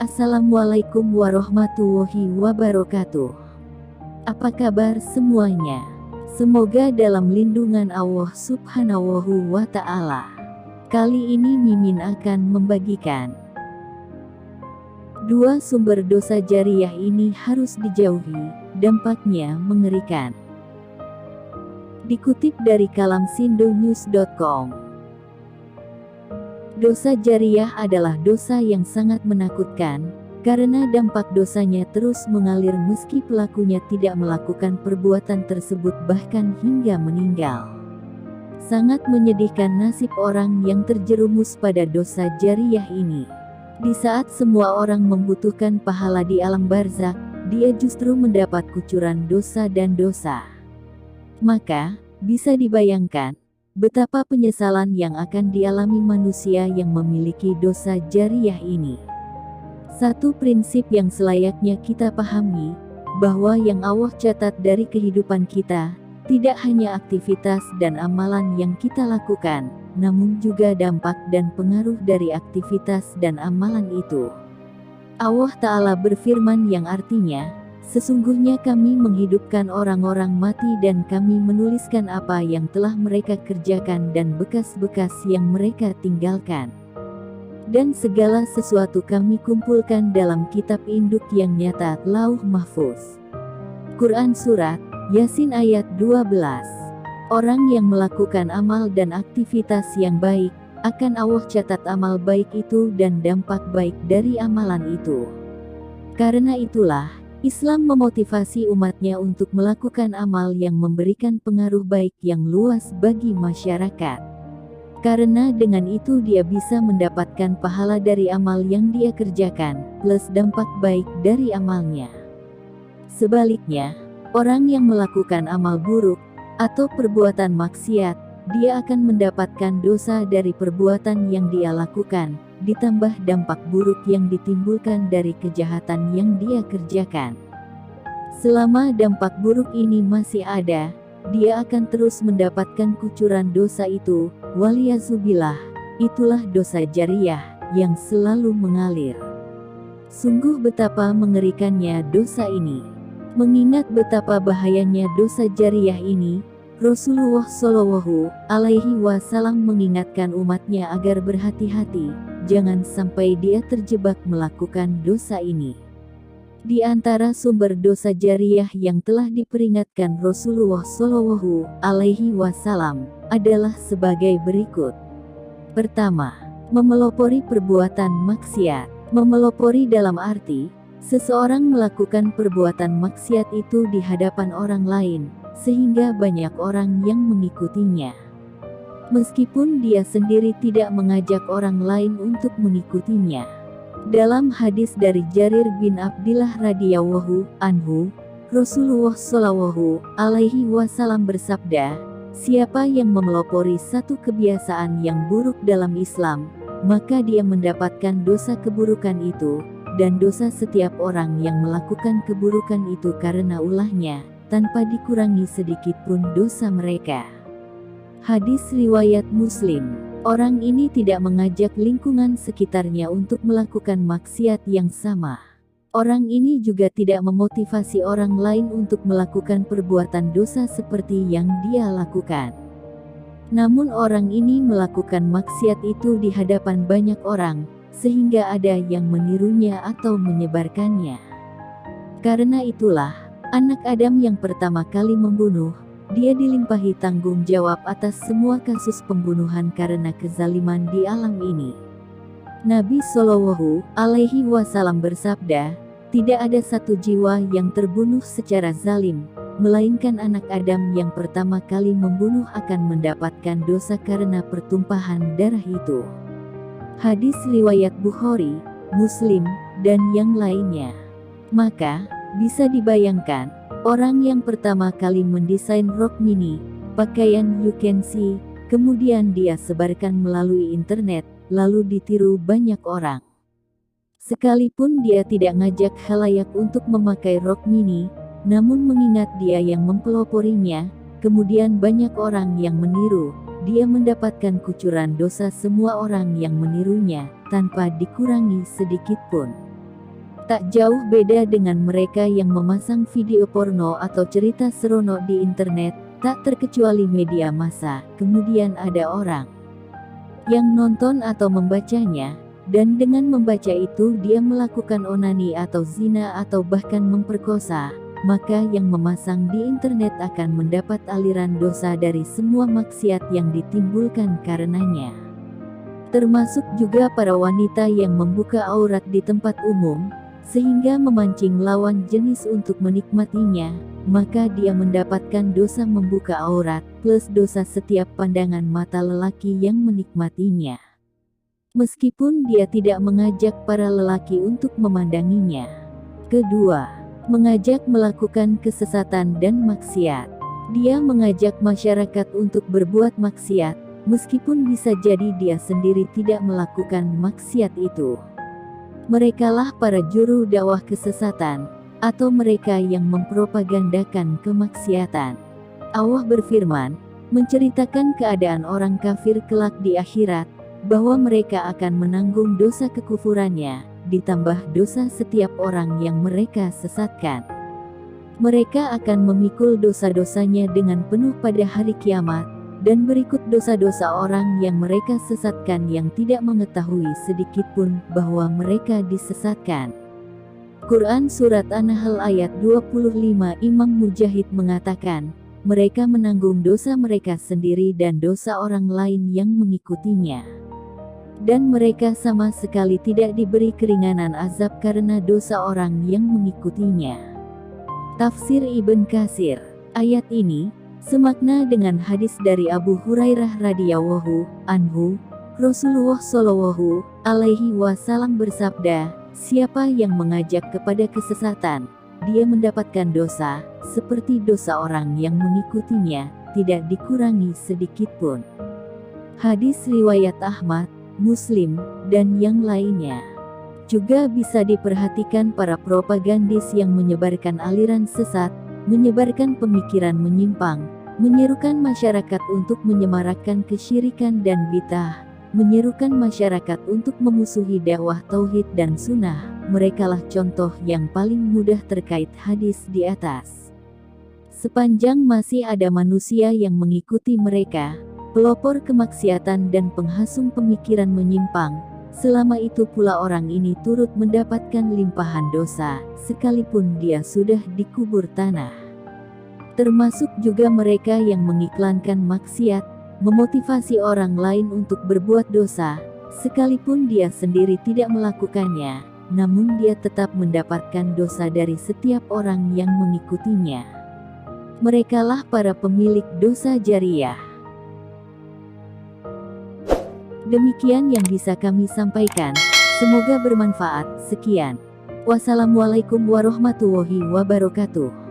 Assalamualaikum warahmatullahi wabarakatuh. Apa kabar semuanya? Semoga dalam lindungan Allah Subhanahu wa Ta'ala. Kali ini Mimin akan membagikan 2 sumber dosa jariah ini harus dijauhi, dampaknya mengerikan. Dikutip dari kalamsindonews.com. Dosa jariah adalah dosa yang sangat menakutkan, karena dampak dosanya terus mengalir meski pelakunya tidak melakukan perbuatan tersebut bahkan hingga meninggal. Sangat menyedihkan nasib orang yang terjerumus pada dosa jariah ini. Di saat semua orang membutuhkan pahala di alam barzakh, dia justru mendapat kucuran dosa dan dosa. Maka, bisa dibayangkan betapa penyesalan yang akan dialami manusia yang memiliki dosa jariah ini. Satu prinsip yang selayaknya kita pahami, bahwa yang Allah catat dari kehidupan kita, tidak hanya aktivitas dan amalan yang kita lakukan, namun juga dampak dan pengaruh dari aktivitas dan amalan itu. Allah Ta'ala berfirman yang artinya, sesungguhnya kami menghidupkan orang-orang mati dan kami menuliskan apa yang telah mereka kerjakan dan bekas-bekas yang mereka tinggalkan. Dan segala sesuatu kami kumpulkan dalam kitab induk yang nyata, Lauh Mahfuz. Quran Surat Yasin ayat 12. Orang yang melakukan amal dan aktivitas yang baik, akan Allah catat amal baik itu dan dampak baik dari amalan itu. Karena itulah, Islam memotivasi umatnya untuk melakukan amal yang memberikan pengaruh baik yang luas bagi masyarakat. Karena dengan itu dia bisa mendapatkan pahala dari amal yang dia kerjakan, plus dampak baik dari amalnya. Sebaliknya, orang yang melakukan amal buruk, atau perbuatan maksiat, dia akan mendapatkan dosa dari perbuatan yang dia lakukan, ditambah dampak buruk yang ditimbulkan dari kejahatan yang dia kerjakan. Selama dampak buruk ini masih ada, dia akan terus mendapatkan kucuran dosa itu, waliyazubillah. Itulah dosa jariah, yang selalu mengalir. Sungguh betapa mengerikannya dosa ini. Mengingat betapa bahayanya dosa jariah ini, Rasulullah Shallallahu Alaihi Wasallam mengingatkan umatnya agar berhati-hati, jangan sampai dia terjebak melakukan dosa ini. Di antara sumber dosa jariah yang telah diperingatkan Rasulullah Shallallahu Alaihi Wasallam adalah sebagai berikut. Pertama, memelopori perbuatan maksiat. Memelopori dalam arti, seseorang melakukan perbuatan maksiat itu di hadapan orang lain, sehingga banyak orang yang mengikutinya. Meskipun dia sendiri tidak mengajak orang lain untuk mengikutinya. Dalam hadis dari Jarir bin Abdillah radhiyallahu anhu, Rasulullah Shallallahu Alaihi Wasallam bersabda, siapa yang memelopori satu kebiasaan yang buruk dalam Islam, maka dia mendapatkan dosa keburukan itu, dan dosa setiap orang yang melakukan keburukan itu karena ulahnya, tanpa dikurangi sedikit pun dosa mereka. Hadis riwayat Muslim. Orang ini tidak mengajak lingkungan sekitarnya untuk melakukan maksiat yang sama. Orang ini juga tidak memotivasi orang lain untuk melakukan perbuatan dosa seperti yang dia lakukan. Namun orang ini melakukan maksiat itu di hadapan banyak orang, sehingga ada yang menirunya atau menyebarkannya. Karena itulah, anak Adam yang pertama kali membunuh, dia dilimpahi tanggung jawab atas semua kasus pembunuhan karena kezaliman di alam ini. Nabi Shallallahu Alaihi Wasallam bersabda, tidak ada satu jiwa yang terbunuh secara zalim, melainkan anak Adam yang pertama kali membunuh akan mendapatkan dosa karena pertumpahan darah itu. Hadis riwayat Bukhari, Muslim, dan yang lainnya. Maka, bisa dibayangkan, orang yang pertama kali mendesain rok mini, pakaian you can see, kemudian dia sebarkan melalui internet, lalu ditiru banyak orang. Sekalipun dia tidak ngajak khalayak untuk memakai rok mini, namun mengingat dia yang mempeloporinya, kemudian banyak orang yang meniru, dia mendapatkan kucuran dosa semua orang yang menirunya, tanpa dikurangi sedikit pun. Tak jauh beda dengan mereka yang memasang video porno atau cerita seronok di internet, tak terkecuali media massa. Kemudian ada orang yang nonton atau membacanya, dan dengan membaca itu dia melakukan onani atau zina atau bahkan memperkosa. Maka yang memasang di internet akan mendapat aliran dosa dari semua maksiat yang ditimbulkan karenanya. Termasuk juga para wanita yang membuka aurat di tempat umum, sehingga memancing lawan jenis untuk menikmatinya, maka dia mendapatkan dosa membuka aurat, plus dosa setiap pandangan mata lelaki yang menikmatinya. Meskipun dia tidak mengajak para lelaki untuk memandanginya. Kedua, mengajak melakukan kesesatan dan maksiat. Dia mengajak masyarakat untuk berbuat maksiat, meskipun bisa jadi dia sendiri tidak melakukan maksiat itu. Merekalah para juru dakwah kesesatan, atau mereka yang mempropagandakan kemaksiatan. Allah berfirman, menceritakan keadaan orang kafir kelak di akhirat, bahwa mereka akan menanggung dosa kekufurannya, ditambah dosa setiap orang yang mereka sesatkan. Mereka akan memikul dosa-dosanya dengan penuh pada hari kiamat, dan berikut dosa-dosa orang yang mereka sesatkan yang tidak mengetahui sedikitpun bahwa mereka disesatkan. Quran Surat An-Nahl ayat 25. Imam Mujahid mengatakan, mereka menanggung dosa mereka sendiri dan dosa orang lain yang mengikutinya. Dan mereka sama sekali tidak diberi keringanan azab karena dosa orang yang mengikutinya. Tafsir Ibn Katsir. Ayat ini semakna dengan hadis dari Abu Hurairah radhiyallahu anhu, Rasulullah shallallahu alaihi wasallam bersabda, siapa yang mengajak kepada kesesatan, dia mendapatkan dosa seperti dosa orang yang mengikutinya, tidak dikurangi sedikitpun. Hadis riwayat Ahmad, Muslim, dan yang lainnya. Juga bisa diperhatikan para propagandis yang menyebarkan aliran sesat, menyebarkan pemikiran menyimpang, menyerukan masyarakat untuk menyemarakkan kesyirikan dan bid'ah, menyerukan masyarakat untuk memusuhi dakwah tauhid dan sunnah. Merekalah contoh yang paling mudah terkait hadis di atas. Sepanjang masih ada manusia yang mengikuti mereka, pelopor kemaksiatan dan penghasung pemikiran menyimpang, selama itu pula orang ini turut mendapatkan limpahan dosa, sekalipun dia sudah dikubur tanah. Termasuk juga mereka yang mengiklankan maksiat, memotivasi orang lain untuk berbuat dosa, sekalipun dia sendiri tidak melakukannya, namun dia tetap mendapatkan dosa dari setiap orang yang mengikutinya. Merekalah para pemilik dosa jariyah. Demikian yang bisa kami sampaikan, semoga bermanfaat. Sekian. Wassalamualaikum warahmatullahi wabarakatuh.